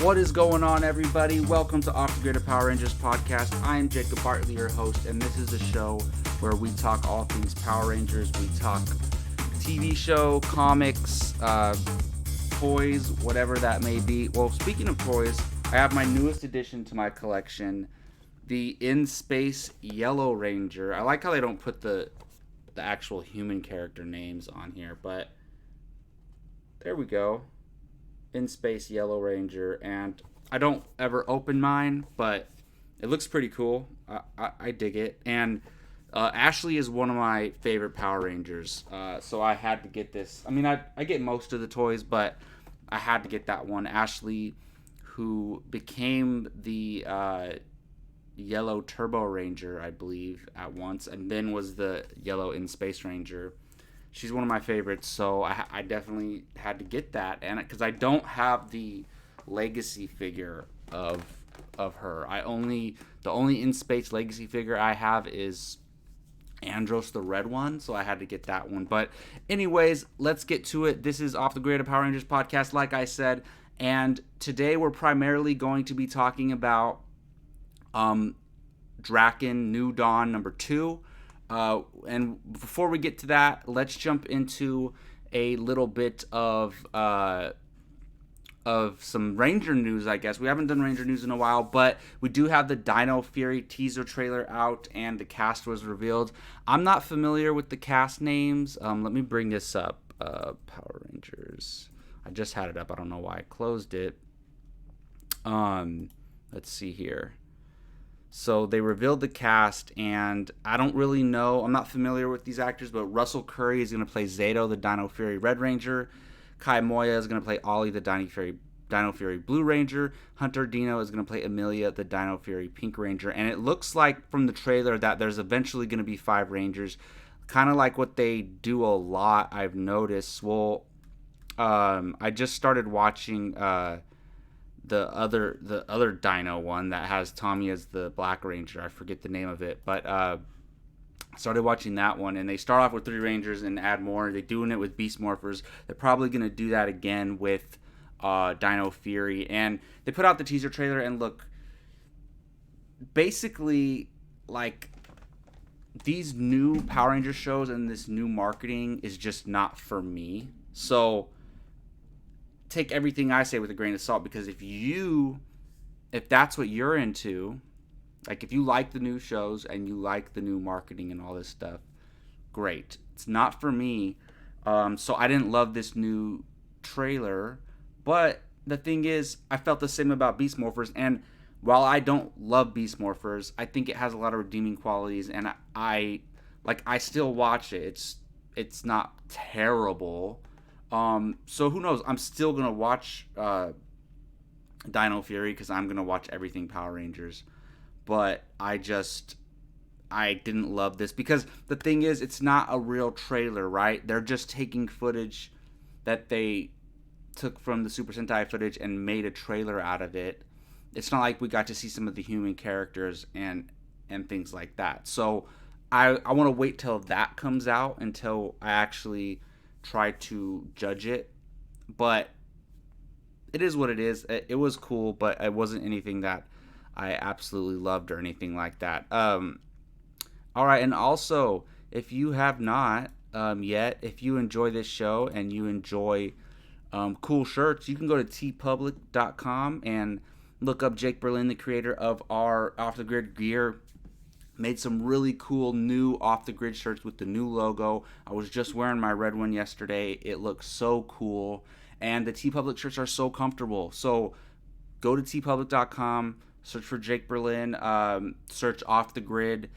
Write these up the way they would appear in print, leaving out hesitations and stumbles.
What is going on, everybody? Welcome to Off the Grid of Power Rangers podcast. I am Jacob Bartley, your host, and this is a show where we talk all things Power Rangers. We talk TV show, comics, toys, whatever that may be. Well, speaking of toys, I have my newest addition to my collection, the In Space Yellow Ranger. I like how they don't put the actual human character names on here, but there we go. In Space Yellow Ranger, and I don't ever open mine, but it looks pretty cool. I dig it, and Ashley is one of my favorite Power Rangers, so I had to get this. I mean, I get most of the toys, but I had to get that one. Ashley, who became the Yellow Turbo Ranger, I believe, at once, and then was the Yellow In Space Ranger. She's one of my favorites, so I definitely had to get that, and because I don't have the legacy figure of her. The only In Space legacy figure I have is Andros, the red one, so I had to get that one. But anyways, let's get to it. This is Off the Grid of Power Rangers podcast, like I said, and today we're primarily going to be talking about Drakkon New Dawn number 2. And before we get to that, let's jump into a little bit of some Ranger news, I guess. We haven't done Ranger news in a while, but we do have the DINO FURY teaser trailer out, and the cast was revealed. I'm not familiar with the cast names. Let me bring this up. Power Rangers. I just had it up. I don't know why I closed it. Let's see here. So they revealed the cast, and I don't really know. I'm not familiar with these actors, but Russell Curry is going to play Zato, the DINO FURY Red Ranger. Kai Moya is going to play Ollie, the DINO FURY Blue Ranger. Hunter Dino is going to play Amelia, the DINO FURY Pink Ranger. And it looks like from the trailer that there's eventually going to be 5 Rangers, kind of like what they do a lot, I've noticed. Well, I just started watching the other Dino one that has Tommy as the Black Ranger. I forget the name of it, but started watching that one, and they start off with 3 Rangers and add more. They're doing it with Beast Morphers. They're probably going to do that again with DINO FURY, and they put out the teaser trailer, and look, basically, like, these new Power Ranger shows and this new marketing is just not for me. So take everything I say with a grain of salt, because if that's what you're into, like if you like the new shows and you like the new marketing and all this stuff, great. It's not for me. So I didn't love this new trailer, but the thing is, I felt the same about Beast Morphers, and while I don't love Beast Morphers, I think it has a lot of redeeming qualities, and I still watch it. It's not terrible. So who knows? I'm still gonna watch DINO FURY because I'm gonna watch everything Power Rangers. But I didn't love this, because the thing is, it's not a real trailer, right? They're just taking footage that they took from the Super Sentai footage and made a trailer out of it. It's not like we got to see some of the human characters and things like that. So I want to wait till that comes out until I actually try to judge it. But it is what it is. It was cool, but it wasn't anything that I absolutely loved or anything like that. All right, and also, if you have not yet, if you enjoy this show and you enjoy cool shirts, you can go to tpublic.com and look up Jake Berlin, the creator of our Off the Grid gear. Made some really cool new Off the Grid shirts with the new logo. I was just wearing my red one yesterday. It looks so cool. And the TeePublic shirts are so comfortable. So go to tpublic.com, search for Jake Berlin, search Off the Grid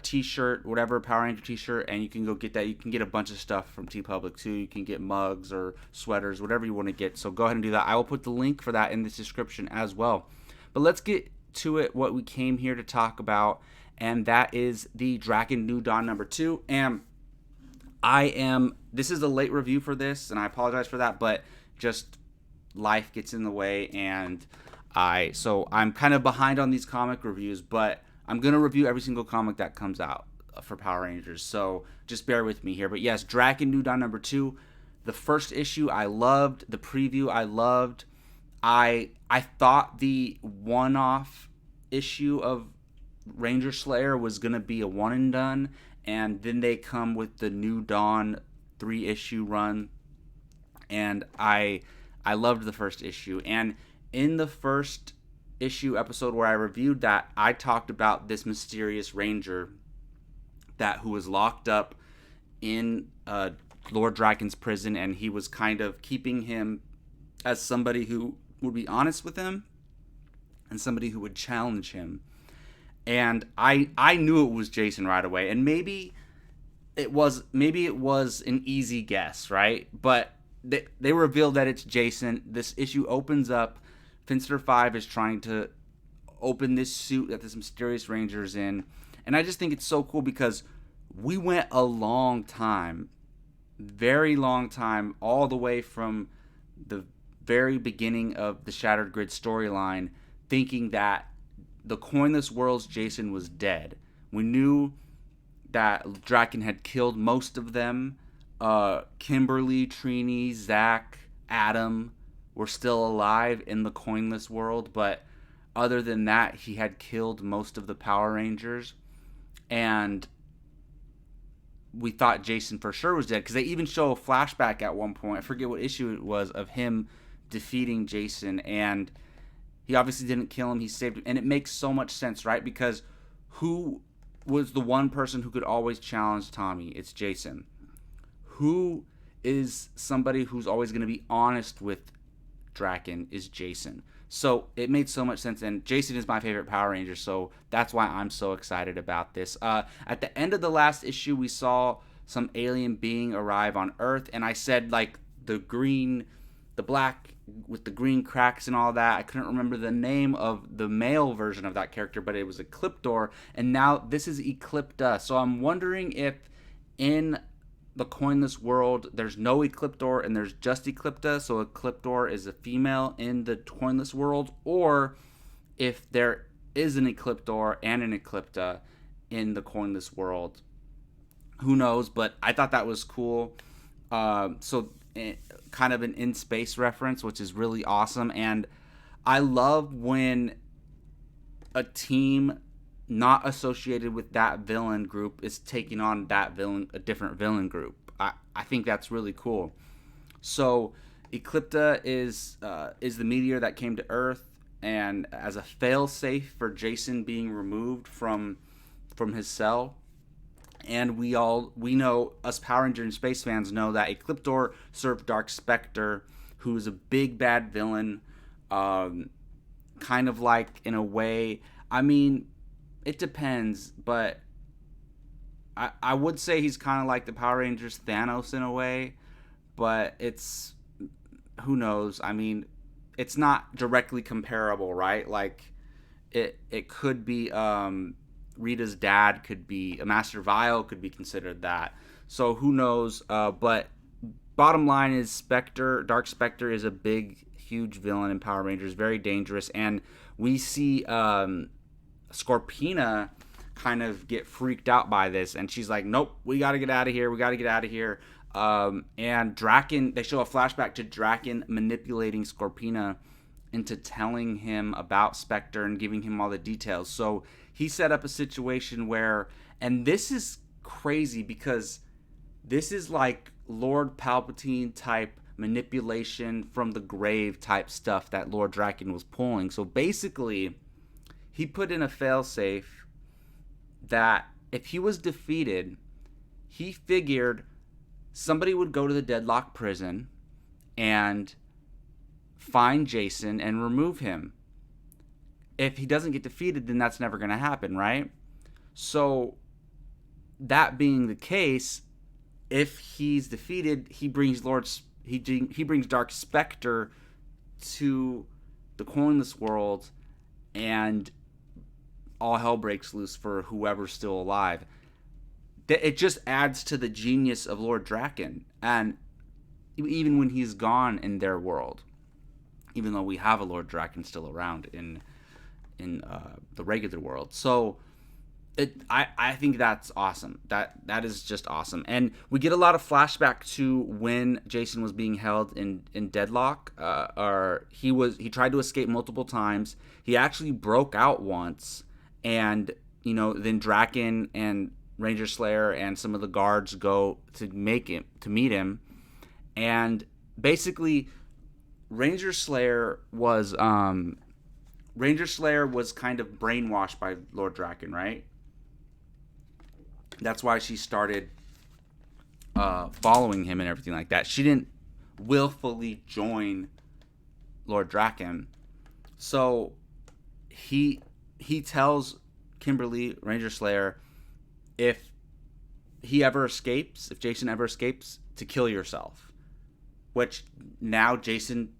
t-shirt, whatever, Power Ranger t-shirt, and you can go get that. You can get a bunch of stuff from TeePublic too. You can get mugs or sweaters, whatever you want to get. So go ahead and do that. I will put the link for that in the description as well. But let's get to it, what we came here to talk about, and that is the Drakkon New Dawn number 2. And this is a late review for this, and I apologize for that, but just life gets in the way, and I'm kind of behind on these comic reviews, but I'm going to review every single comic that comes out for Power Rangers, so just bear with me here. But yes, Drakkon New Dawn number 2. The first issue I loved. The preview I loved. I thought the one-off issue of Ranger Slayer was gonna be a one and done, and then they come with the New Dawn 3-issue run, and I loved the first issue. And in the first issue episode where I reviewed that, I talked about this mysterious ranger that who was locked up in Lord Drakkon's prison, and he was kind of keeping him as somebody who would be honest with him and somebody who would challenge him. And I knew it was Jason right away, and maybe it was an easy guess, right? But they revealed that it's Jason. This issue opens up. Finster 5 is trying to open this suit that this mysterious ranger is in, and I just think it's so cool because we went a long time, very long time, all the way from the very beginning of the Shattered Grid storyline, thinking that the Coinless World's Jason was dead. We knew that Drakkon had killed most of them. Kimberly, Trini, Zach, Adam were still alive in the Coinless World, but other than that, he had killed most of the Power Rangers. And we thought Jason for sure was dead, because they even show a flashback at one point, I forget what issue it was, of him defeating Jason, and he obviously didn't kill him, he saved him. And it makes so much sense, right? Because who was the one person who could always challenge Tommy? It's Jason. Who is somebody who's always going to be honest with Drakkon? Is Jason. So it made so much sense, and Jason is my favorite Power Ranger, so that's why I'm so excited about this. At the end of the last issue, we saw some alien being arrive on Earth, and I said, like, the black with the green cracks and all that. I couldn't remember the name of the male version of that character, but it was Ecliptor, and now this is Eclipta. So I'm wondering if in the Coinless World there's no Ecliptor and there's just Eclipta, so Ecliptor is a female in the Coinless World, or if there is an Ecliptor and an Eclipta in the Coinless World. Who knows? But I thought that was cool. Kind of an in-space reference, which is really awesome. And I love when a team not associated with that villain group is taking on a different villain group. I think that's really cool. So Eclipta is the meteor that came to Earth, and as a failsafe for Jason being removed from his cell. And we know, us Power Ranger and space fans know, that Ecliptor served Dark Spectre, who's a big bad villain, kind of like, in a way, I mean, it depends, but I would say he's kind of like the Power Rangers Thanos in a way, but it's, who knows? I mean, it's not directly comparable, right? Like, it could be, Rita's dad could be, a Master Vile could be considered that. So who knows? But bottom line is Dark Spectre is a big, huge villain in Power Rangers, very dangerous, and we see Scorpina kind of get freaked out by this, and she's like, nope, we gotta get out of here, and Drakkon, they show a flashback to Drakkon manipulating Scorpina into telling him about Spectre and giving him all the details. So he set up a situation where, and this is crazy because this is like Lord Palpatine type manipulation from the grave type stuff that Lord Drakkon was pulling. So basically, he put in a failsafe that if he was defeated, he figured somebody would go to the Deadlock prison and find Jason and remove him. If he doesn't get defeated, then that's never going to happen, right? So that being the case, if he's defeated, he brings Dark Spectre to the Coinless World, and all hell breaks loose for whoever's still alive. It just adds to the genius of Lord Drakkon, and even when he's gone in their world, even though we have a Lord Drakkon still around in the regular world. So I think that's awesome. That is just awesome. And we get a lot of flashback to when Jason was being held in deadlock. Or he tried to escape multiple times. He actually broke out once, and then Drakkon and Ranger Slayer and some of the guards go to meet him, and basically Ranger Slayer was kind of brainwashed by Lord Drakkon, right? That's why she started following him and everything like that. She didn't willfully join Lord Drakkon. So he tells Kimberly, Ranger Slayer, if if Jason ever escapes, to kill yourself. Which now Jason,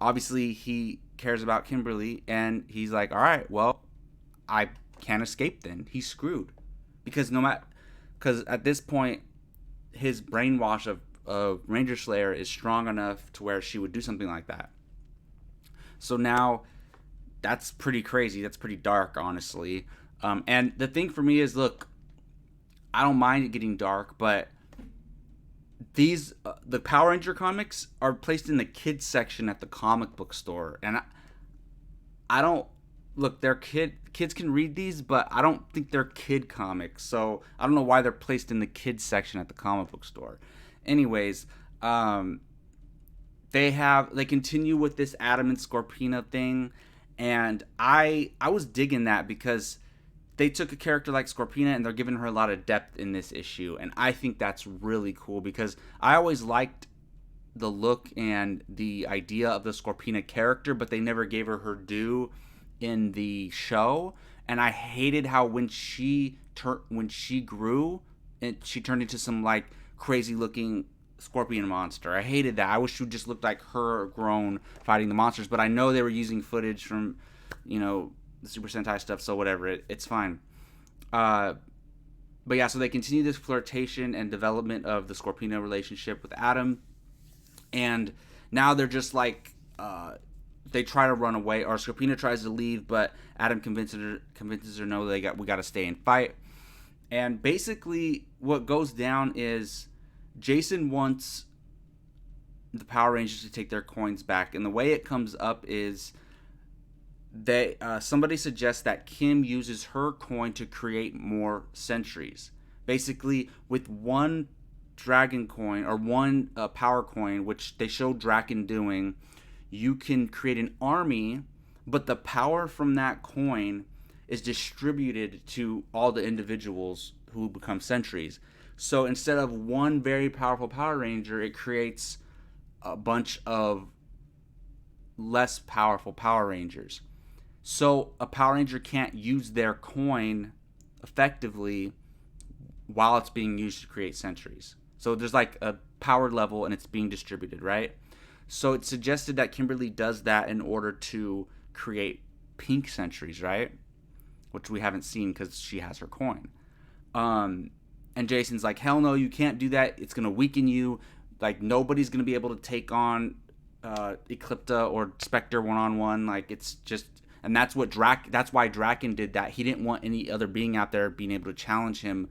obviously he cares about Kimberly, and he's like, all right, well, I can't escape then. He's screwed. Because at this point, his brainwash of Ranger Slayer is strong enough to where she would do something like that. So now, that's pretty crazy. That's pretty dark, honestly. And the thing for me is, look, I don't mind it getting dark, but the Power Ranger comics are placed in the kids section at the comic book store, and I don't look. Kids can read these, but I don't think they're kid comics. So I don't know why they're placed in the kids section at the comic book store. Anyways, they continue with this Adam and Scorpina thing, and I was digging that because they took a character like Scorpina and they're giving her a lot of depth in this issue, and I think that's really cool because I always liked the look and the idea of the Scorpina character, but they never gave her due in the show. And I hated how when she grew, she turned into some like crazy looking scorpion monster. I hated that. I wish she just looked like her grown fighting the monsters, but I know they were using footage from the Super Sentai stuff, so whatever, it's fine. But yeah, so they continue this flirtation and development of the Scorpina relationship with Adam, and now they're just like they try to run away, or Scorpina tries to leave, but Adam convinces her no, we got to stay and fight. And basically, what goes down is Jason wants the Power Rangers to take their coins back, and the way it comes up is somebody suggests that Kim uses her coin to create more sentries. Basically, with one dragon coin or one power coin, which they show Drakkon doing, you can create an army, but the power from that coin is distributed to all the individuals who become sentries. So instead of one very powerful Power Ranger, it creates a bunch of less powerful Power Rangers. So a Power Ranger can't use their coin effectively while it's being used to create sentries. So there's like a power level and it's being distributed, right? So it's suggested that Kimberly does that in order to create pink sentries, right? Which we haven't seen because she has her coin. And Jason's like, hell no, you can't do that. It's going to weaken you. Like, nobody's going to be able to take on Eclipta or Spectre one-on-one. Like, it's just... And that's why Drakkon did that. He didn't want any other being out there being able to challenge him,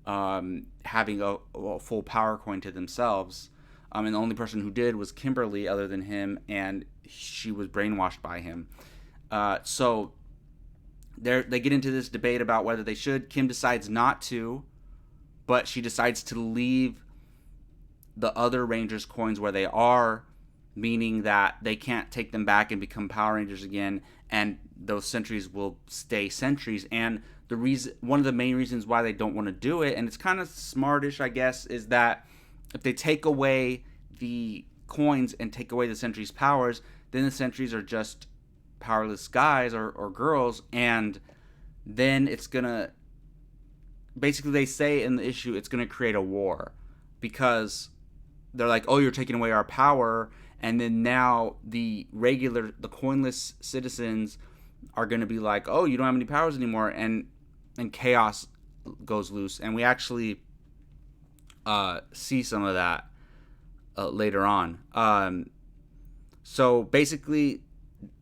having a full power coin to themselves. And the only person who did was Kimberly, other than him, and she was brainwashed by him. So they get into this debate about whether they should. Kim decides not to, but she decides to leave the other Rangers' coins where they are, meaning that they can't take them back and become Power Rangers again, and those sentries will stay sentries. And one of the main reasons why they don't want to do it, and it's kind of smartish, I guess, is that if they take away the coins and take away the sentries' powers, then the sentries are just powerless guys or girls, and then it's gonna... Basically, they say in the issue, it's gonna create a war, because they're like, oh, you're taking away our power, and then now the coinless citizens are going to be like, oh, you don't have any powers anymore, and chaos goes loose. And we actually see some of that later on. So basically,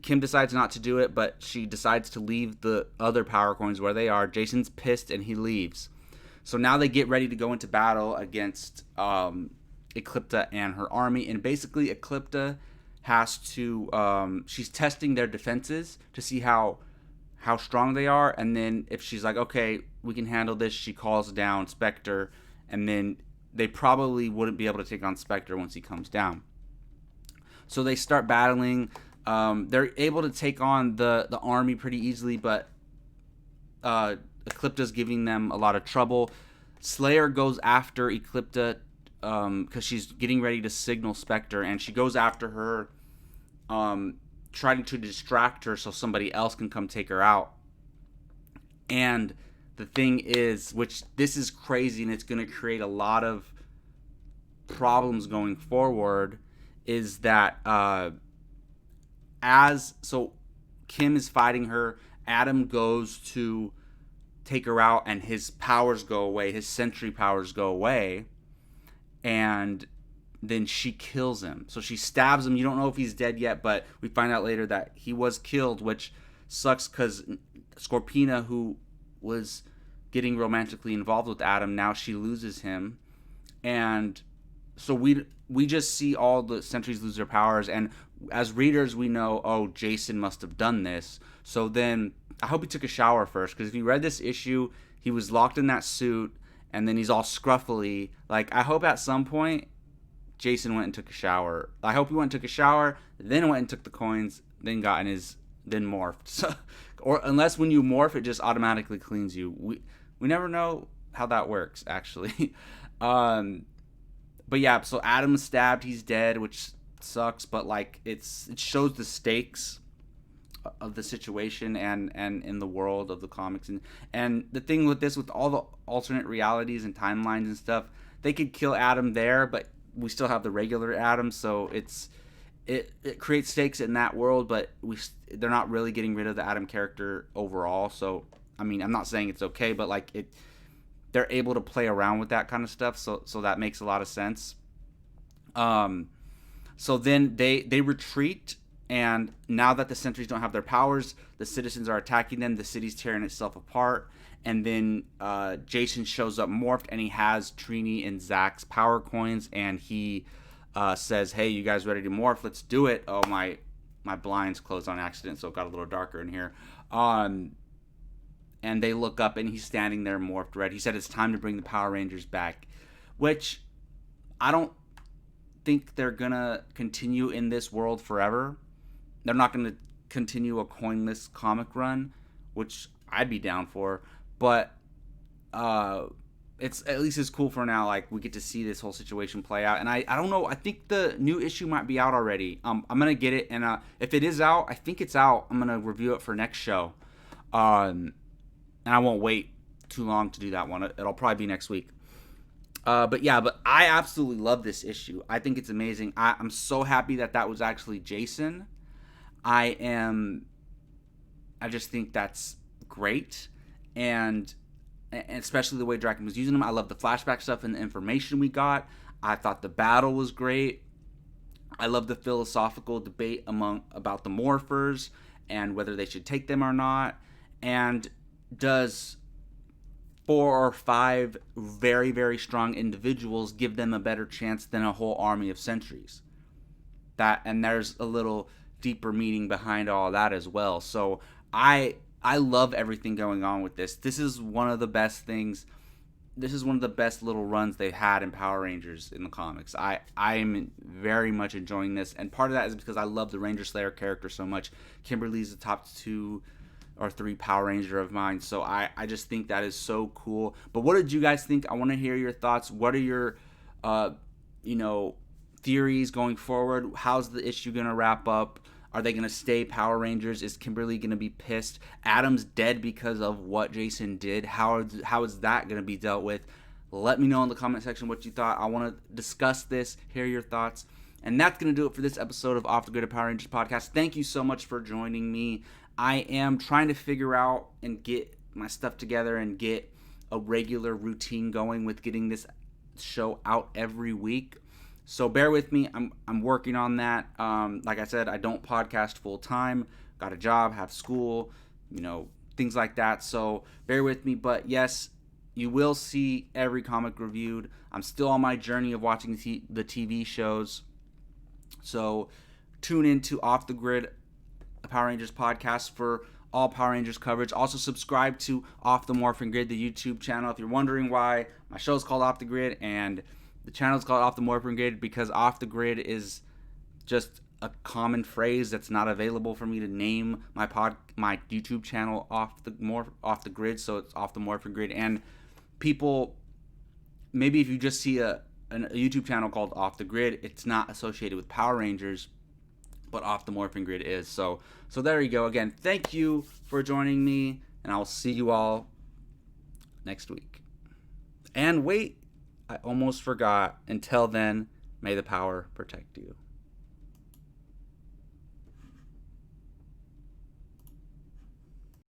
Kim decides not to do it, but she decides to leave the other power coins where they are. Jason's pissed and he leaves. So now they get ready to go into battle against Eclipta and her army. And basically Eclipta has to, she's testing their defenses to see how strong they are. And then if she's like, okay, we can handle this, she calls down Spectre. And then they probably wouldn't be able to take on Spectre once he comes down. So they start battling. They're able to take on the army pretty easily, but Eclipta's giving them a lot of trouble. Slayer goes after Eclipta because she's getting ready to signal Spectre, and she goes after her, trying to distract her so somebody else can come take her out. And the thing is, which this is crazy and it's going to create a lot of problems going forward, is that so Kim is fighting her, Adam goes to take her out and his powers go away, his sentry powers go away, and then she kills him. So she stabs him. You don't know if he's dead yet, but we find out later that he was killed, which sucks because Scorpina, who was getting romantically involved with Adam, now she loses him. And so we just see all the sentries lose their powers, and as readers we know, oh, Jason must have done this. So then I hope he took a shower first, because if you read this issue, he was locked in that suit and then he's all scruffily. Like, I hope at some point Jason went and took a shower. I hope he went and took a shower, then went and took the coins, then got in his, then morphed. So, or unless when you morph, it just automatically cleans you. We never know how that works, actually. But yeah, so Adam's stabbed, he's dead, which sucks, but like it shows the stakes of the situation and in the world of the comics. And the thing with this, with all the alternate realities and timelines and stuff, they could kill Adam there, but we still have the regular Adam, so it creates stakes in that world, but they're not really getting rid of the Adam character overall. So I mean, I'm not saying it's okay, but like they're able to play around with that kind of stuff, so that makes a lot of sense. So then they retreat, and now that the sentries don't have their powers, the citizens are attacking them, the city's tearing itself apart, and then Jason shows up morphed, and he has Trini and Zach's power coins, and he says, hey, you guys ready to morph? Let's do it. Oh, my blinds closed on accident, so it got a little darker in here. And they look up, and he's standing there morphed red. He said it's time to bring the Power Rangers back, which I don't think they're going to continue in this world forever. They're not going to continue a coinless comic run, which I'd be down for. But it's at least it's cool for now. Like, we get to see this whole situation play out. And I don't know. I think the new issue might be out already. I'm going to get it. And if it is out, I think it's out. I'm going to review it for next show. And I won't wait too long to do that one. It'll probably be next week. But I absolutely love this issue. I think it's amazing. I'm so happy that was actually Jason. I just think that's great. And especially the way Drakkon was using them. I love the flashback stuff and the information we got. I thought the battle was great. I love the philosophical debate about the morphers and whether they should take them or not. And does 4 or 5 very, very strong individuals give them a better chance than a whole army of sentries? And there's a little deeper meaning behind all that as well. So I love everything going on with this. This is one of the best things. This is one of the best little runs they've had in Power Rangers in the comics. I am very much enjoying this, and part of that is because I love the Ranger Slayer character so much. Kimberly's the top 2 or 3 Power Ranger of mine, so I just think that is so cool. But what did you guys think? I want to hear your thoughts. What are your theories going forward? How's the issue going to wrap up? Are they going to stay Power Rangers? Is Kimberly going to be pissed? Adam's dead because of what Jason did. How is that going to be dealt with? Let me know in the comment section what you thought. I want to discuss this, hear your thoughts. And that's going to do it for this episode of Off the Grid Power Rangers podcast. Thank you so much for joining me. I am trying to figure out and get my stuff together and get a regular routine going with getting this show out every week. So bear with me. I'm working on that. Like I said, I don't podcast full time. Got a job, have school, things like that. So bear with me. But yes, you will see every comic reviewed. I'm still on my journey of watching the TV shows. So tune into Off the Grid, a Power Rangers podcast, for all Power Rangers coverage. Also subscribe to Off the Morphin Grid, the YouTube channel. If you're wondering why my show is called Off the Grid and the channel is called Off the Morphin Grid, because Off the Grid is just a common phrase that's not available for me to name my YouTube channel off the grid. So it's Off the Morphin Grid. And people, maybe if you just see a YouTube channel called Off the Grid, it's not associated with Power Rangers, but Off the Morphin Grid is. So there you go. Again, thank you for joining me, and I'll see you all next week. And wait, I almost forgot. Until then, may the power protect you.